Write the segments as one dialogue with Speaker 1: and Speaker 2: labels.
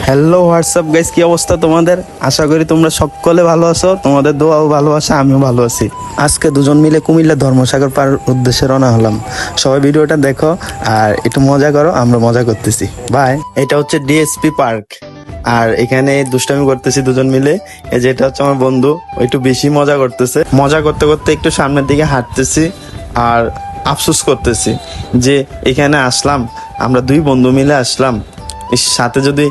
Speaker 1: Hello WhatsApp guys, কি অবস্থা তোমাদের? আশা করি তোমরা সকলে ভালো আছো। তোমাদের দোয়াও ভালোবাসা, আমিও ভালো আছি। আজকে দুজন মিলে কুমিল্লা ধর্মসাগর পার উদ্দেশ্যে রওনা হলাম। সবাই ভিডিওটা দেখো আর একটু মজা করো, আমরা মজা করতেছি। বাই। এটা হচ্ছে ডিএসপি পার্ক, আর এখানে দুষ্টামি করতেছি দুজন মিলে। এই যে এটা হচ্ছে আমার বন্ধু, একটু বেশি মজা করতেছে। মজা করতে করতে একটু সামনের দিকে হাঁটতেছি আর আফসোস করতেছি যে এখানে আসলাম, আমরা দুই বন্ধু মিলে আসলাম, সাথে যদি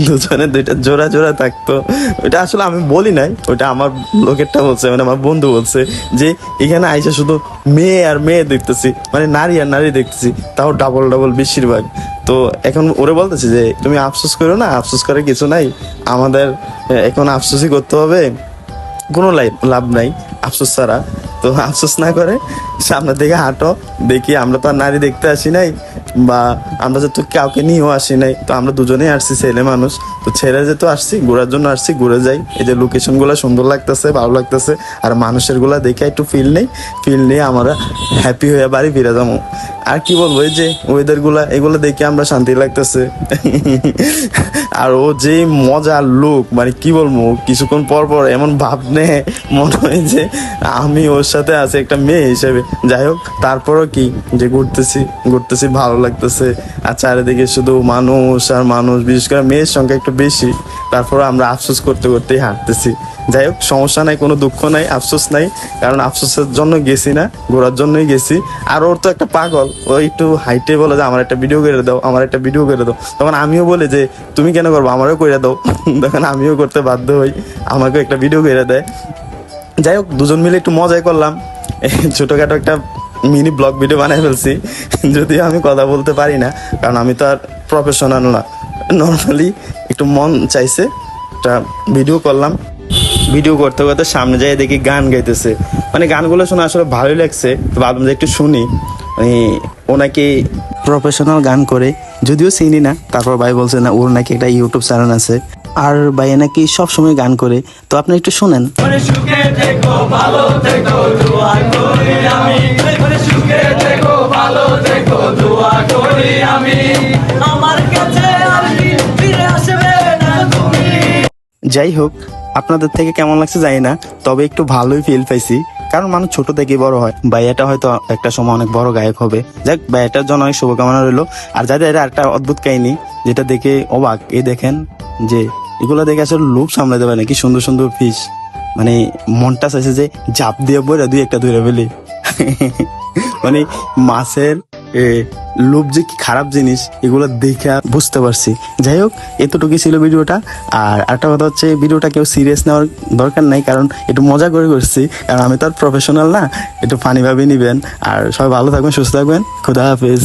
Speaker 1: দুজনে দুইটা জোড়া জোড়া থাকতো। ওটা আসলে আমি বলি নাই, ওটা আমার লোকেরটা বলছে, মানে আমার বন্ধু বলছে যে এখানে আইসা শুধু মেয়ে আর মেয়ে দেখতেছি, মানে নারী আর নারী দেখতেছি, তাও ডাবল ডাবল বেশিরভাগ। তো এখন ওরে বলতেছি যে তুমি আফসোস করো না, আফসোস করে কিছু নাই, আমাদের এখন আফসোসই করতে হবে, কোনো লাভ নাই আফসোস ছাড়া। তো আফসোস না করে সামনের দিকে হাঁটো, দেখি আমরা তো আর নারী দেখতে আসি নাই, বা আমরা যেহেতু কাউকে নিয়েও আসি নাই, তো আমরা দুজনেই আসছি, ছেলে মানুষ তো ছেড়ে যেহেতু আসছি, ঘোরার জন্য আসছি, ঘুরে যাই। এই যে লোকেশন গুলা সুন্দর লাগতেছে, ভালো লাগতেছে, আর মানুষের গুলা দেখে একটু ফিল নিয়ে আমরা হ্যাপি হয়ে বাড়ি ফিরে যাবো। আর কি বলবো, এই যে ওয়েদার গুলা, এগুলো দেখে আমরা শান্তি লাগতেছে। আর ও যে মজার লোক, মানে কি বলবো, কিছুক্ষণ পর পর এমন ভাব নেয়, মনে হয় যে আমি ওর সাথে আছি একটা মেয়ে হিসেবে। যাই হোক, তারপরও কি যে ঘুরতেছি ভালো লাগতেছে, আর চারিদিকে শুধু মানুষ আর মানুষ, বিশেষ করে মেয়ের সংখ্যা একটু বেশি। তারপর আমরা আফসোস করতে করতেই হাঁটতেছি। যাই হোক, সমস্যা নাই, কোনো দুঃখ নাই, আফসোস নাই, কারণ আফসোসের জন্য গেছি না, ঘোরার জন্যই গেছি। আর ওর তো একটা পাগল, ও একটু হাইটে বলে যে আমার একটা ভিডিও করে দাও, আমার একটা ভিডিও করে দাও। তখন আমিও বলি যে তুমি কেন করবো, আমারও করে দাও। তখন আমিও করতে বাধ্য হই, আমাকেও একটা ভিডিও করে দেয়। যাই হোক, দুজন মিলে একটু মজাই করলাম, ছোটখাটো একটা মিনি ব্লগ ভিডিও বানাই ফেলছি। যদিও আমি কথা বলতে পারি না, কারণ আমি তো আর প্রফেশনাল না, নর্মালি একটু মন চাইছে একটা ভিডিও করলাম। ভিডিও করতে করতে সামনে যাই দেখি গান গাইতেছে, মানে গানগুলো শুনে আসলে ভালোই লাগছে, তো ভাবলাম যে একটু শুনি। মানে ও নাকি প্রফেশনাল গান করে, যদিও চিনি না। তারপর ভাই বলছে না, ওর নাকি একটা ইউটিউব চ্যানেল আছে, আর ভাই নাকি সবসময় গান করে। তো আপনি একটু শুনেন। যাই হোক, আপনাদের থেকে কেমন লাগছে জানি না, তবে একটু ভালোই ফিল পাইছি, কারণ মানুষ ছোট থেকে বড় হয়। ভাইয়াটা হয়তো একটা সময় অনেক বড় গায়ক হবে। যাক, ভাইয়াটার জন্য অনেক শুভকামনা রইলো। আর যাদের একটা অদ্ভুত কাহিনী, যেটা দেখে অবাক, এই দেখেন যে এগুলো দেখে আসলে লোভ সামলাতে পারে নাকি, সুন্দর সুন্দর ফিশ, মানে মনটা চাইছে যে ঝাঁপ দিয়ে বইরা দুই একটা ধরে ফেলি। মানে মাছের লোভ যে কি খারাপ জিনিস, এগুলো দেখে বুঝতে পারছি। যাই হোক, এতটুকুই ছিল ভিডিওটা। আর একটা কথা হচ্ছে, ভিডিওটা কেউ সিরিয়াস নেওয়ার দরকার নাই, কারণ একটু মজা করে করছি, কারণ আমি তো আর প্রফেশনাল না, একটু ফানি ভাবে নিবেন। আর সবাই ভালো থাকবেন, সুস্থ থাকবেন, খুদা হাফেজ।